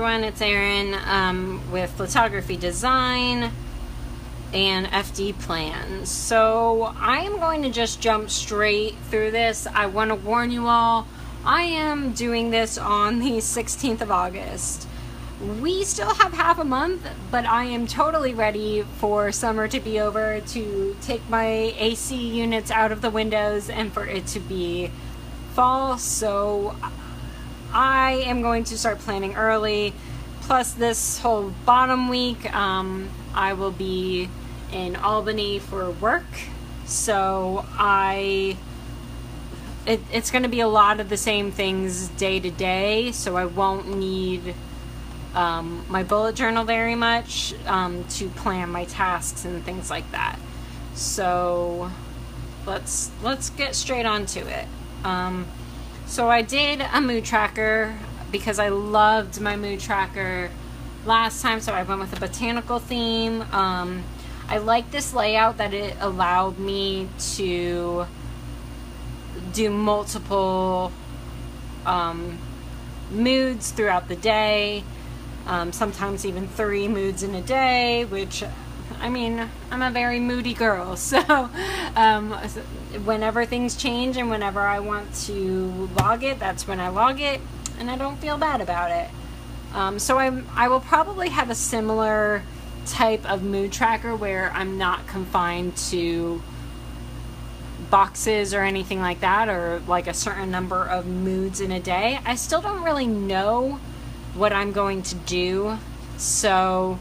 everyone, it's Erin with Photography Design and FD Plans. So I am going to just jump straight through this. I want to warn you all, I am doing this on the 16th of August. We still have half a month, but I am totally ready for summer to be over, to take my AC units out of the windows and for it to be fall. So I am going to start planning early. Plus this whole bottom week, I will be in Albany for work. So it's going to be a lot of the same things day to day. So I won't need my bullet journal very much to plan my tasks and things like that. So let's get straight onto it. So I did a mood tracker because I loved my mood tracker last time, so I went with a botanical theme. I like this layout that it allowed me to do multiple moods throughout the day, sometimes even 3 moods in a day, which, I mean, I'm a very moody girl, so whenever things change and whenever I want to log it, that's when I log it, and I don't feel bad about it. So I will probably have a similar type of mood tracker where I'm not confined to boxes or anything like that, or like a certain number of moods in a day. I still don't really know what I'm going to do, so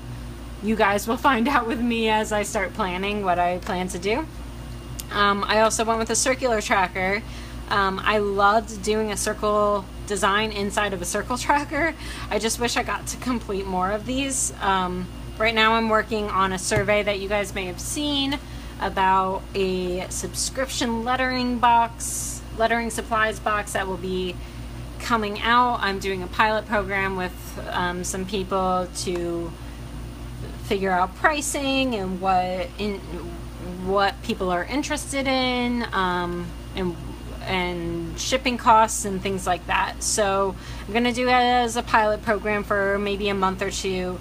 you guys will find out with me as I start planning what I plan to do. I also went with a circular tracker. I loved doing a circle design inside of a circle tracker. I just wish I got to complete more of these. Right now I'm working on a survey that you guys may have seen about a subscription lettering supplies box that will be coming out. I'm doing a pilot program with some people to figure out pricing and what people are interested in, and shipping costs and things like that. So I'm going to do it as a pilot program for maybe a month or two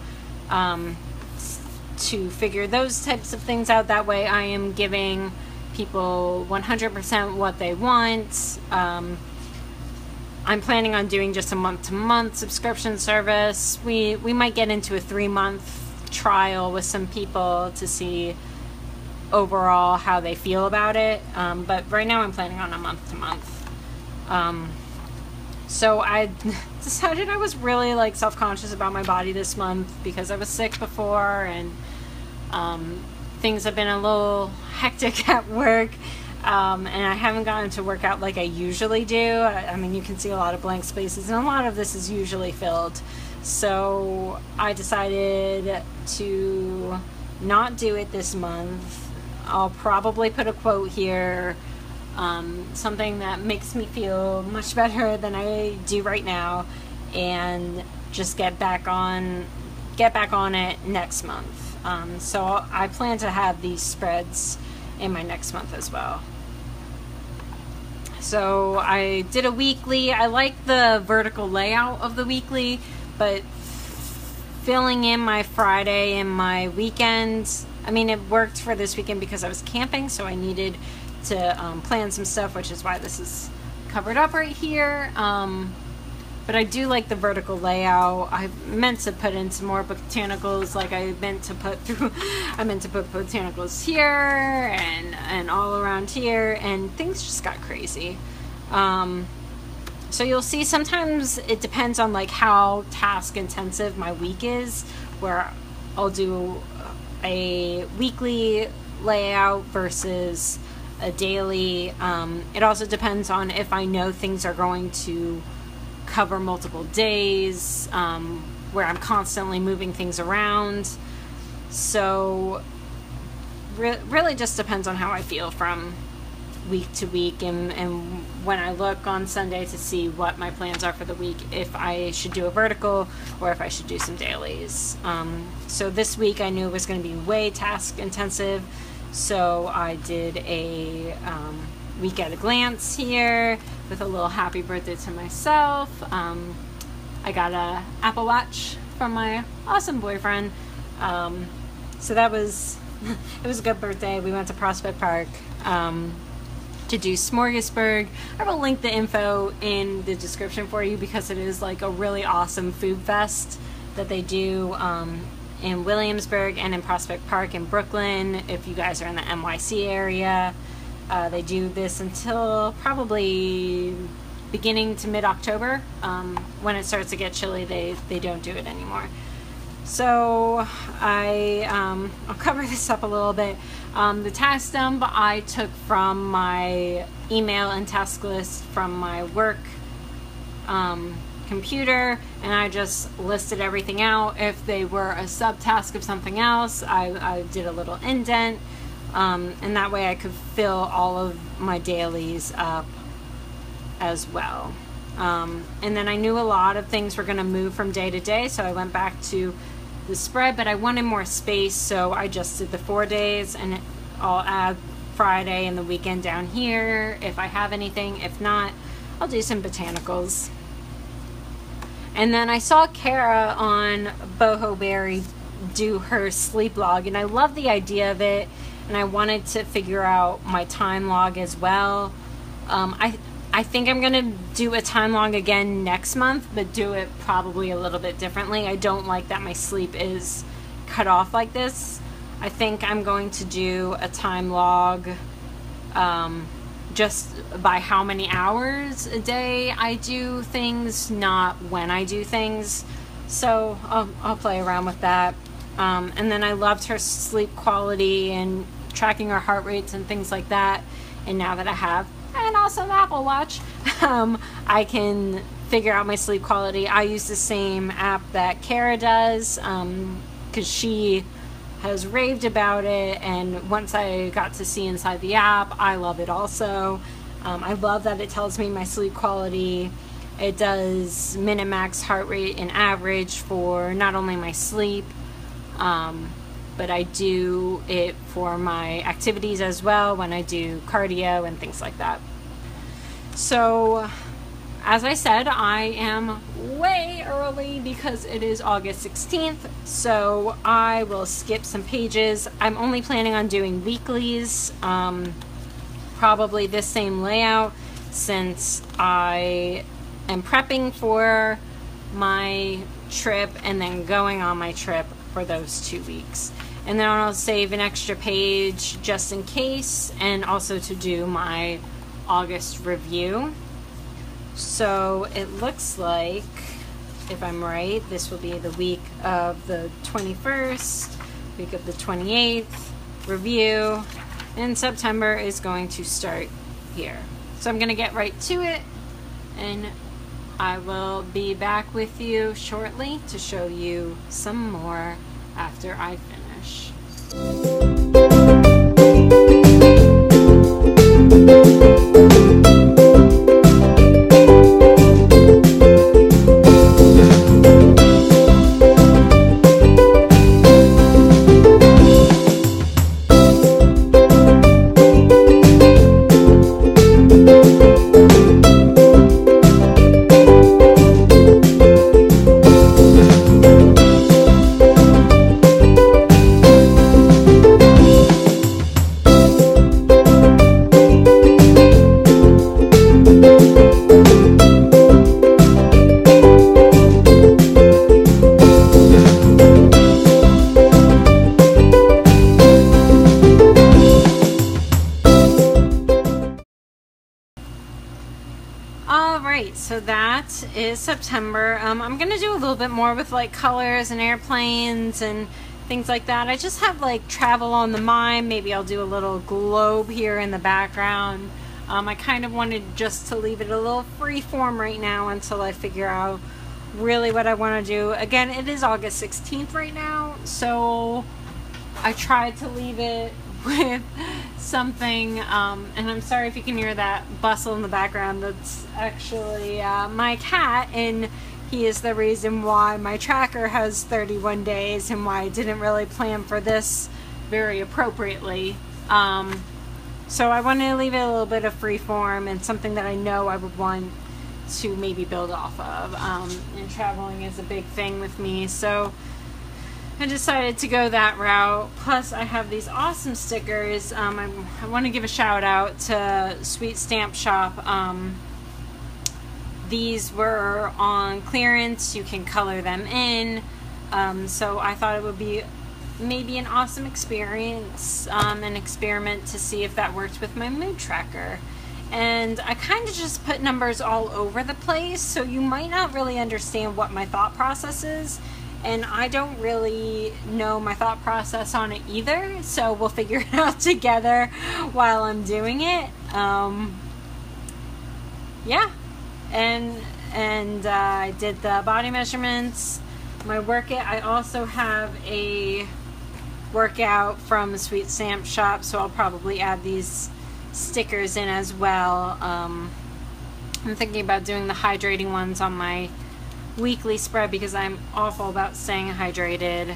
to figure those types of things out. That way I am giving people 100% what they want. I'm planning on doing just a month-to-month subscription service. We might get into a 3-month trial with some people to see overall how they feel about it, but right now I'm planning on a month-to-month. So I decided I was really like self-conscious about my body this month because I was sick before, and things have been a little hectic at work, and I haven't gotten to work out like I usually do. I mean, you can see a lot of blank spaces, and a lot of this is usually filled. So I decided to not do it this month. I'll probably put a quote here, something that makes me feel much better than I do right now, and just get back on it next month. So I plan to have these spreads in my next month as well. So I did a weekly. I like the vertical layout of the weekly, but filling in my Friday and my weekends, I mean, it worked for this weekend because I was camping, so I needed to plan some stuff, which is why this is covered up right here. But I do like the vertical layout. I meant to put in some more botanicals, like I meant to put botanicals here and all around here, and things just got crazy. So you'll see sometimes it depends on like how task intensive my week is, where I'll do a weekly layout versus a daily. It also depends on if I know things are going to cover multiple days, where I'm constantly moving things around. So really just depends on how I feel from week to week, and when I look on Sunday to see what my plans are for the week, if I should do a vertical or if I should do some dailies. So this week I knew it was going to be way task intensive, so I did a week at a glance here with a little happy birthday to myself. I got a Apple Watch from my awesome boyfriend. So that was, it was a good birthday. We went to Prospect Park to do Smorgasburg. I will link the info in the description for you because it is like a really awesome food fest that they do in Williamsburg and in Prospect Park in Brooklyn. If you guys are in the NYC area, they do this until probably beginning to mid-October. When it starts to get chilly, they don't do it anymore. So I'll cover this up a little bit. The task dump I took from my email and task list from my work computer, and I just listed everything out. If they were a subtask of something else, I did a little indent, and that way I could fill all of my dailies up as well. And then I knew a lot of things were going to move from day to day, so I went back to the spread, but I wanted more space, so I just did the 4 days, and I'll add Friday and the weekend down here if I have anything. If not, I'll do some botanicals. And then I saw Kara on Boho Berry do her sleep log, and I love the idea of it, and I wanted to figure out my time log as well. I think I'm gonna do a time log again next month, but do it probably a little bit differently. I don't like that my sleep is cut off like this. I think I'm going to do a time log just by how many hours a day I do things, not when I do things. So I'll play around with that. And then I loved her sleep quality and tracking her heart rates and things like that. And now that I have an awesome Apple Watch, I can figure out my sleep quality. I use the same app that Kara does because she has raved about it, and once I got to see inside the app, I love it also. I love that it tells me my sleep quality. It does minute max heart rate and average for not only my sleep, but I do it for my activities as well when I do cardio and things like that. So, as I said, I am way early because it is August 16th, so I will skip some pages. I'm only planning on doing weeklies, probably this same layout, since I am prepping for my trip and then going on my trip for those 2 weeks. And then I'll save an extra page just in case, and also to do my August review. So it looks like, if I'm right, this will be the week of the 21st, week of the 28th, review, and September is going to start here. So I'm going to get right to it, and I will be back with you shortly to show you some more after I finish. So that is September. I'm gonna do a little bit more with like colors and airplanes and things like that. I just have like travel on the mind. Maybe I'll do a little globe here in the background. I kind of wanted just to leave it a little free form right now until I figure out really what I want to do. Again, it is August 16th right now, so I tried to leave it with something, and I'm sorry if you can hear that bustle in the background. That's actually my cat, and he is the reason why my tracker has 31 days and why I didn't really plan for this very appropriately. So I wanted to leave it a little bit of free form and something that I know I would want to maybe build off of. And traveling is a big thing with me, so I decided to go that route. Plus, I have these awesome stickers. I want to give a shout out to Sweet Stamp Shop. These were on clearance. You can color them in. So I thought it would be maybe an awesome experience, an experiment to see if that worked with my mood tracker. And I kind of just put numbers all over the place, so you might not really understand what my thought process is. And I don't really know my thought process on it either, so we'll figure it out together while I'm doing it. Yeah, and I did the body measurements, my workout. I also have a workout from the Sweet Stamp Shop, so I'll probably add these stickers in as well. I'm thinking about doing the hydrating ones on my weekly spread because I'm awful about staying hydrated.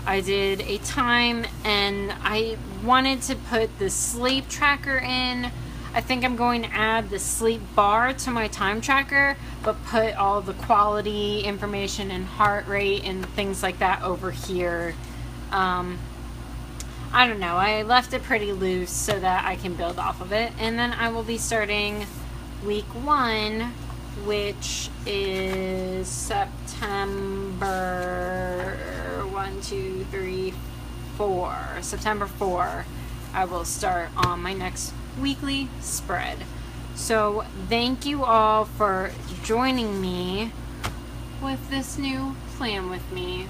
I did a time, and I wanted to put the sleep tracker in. I think I'm going to add the sleep bar to my time tracker, but put all the quality information and heart rate and things like that over here. I don't know, I left it pretty loose so that I can build off of it. And then I will be Starting week 1, which is September 4. I will start on my next weekly spread. So thank you all for joining me with this new plan with me.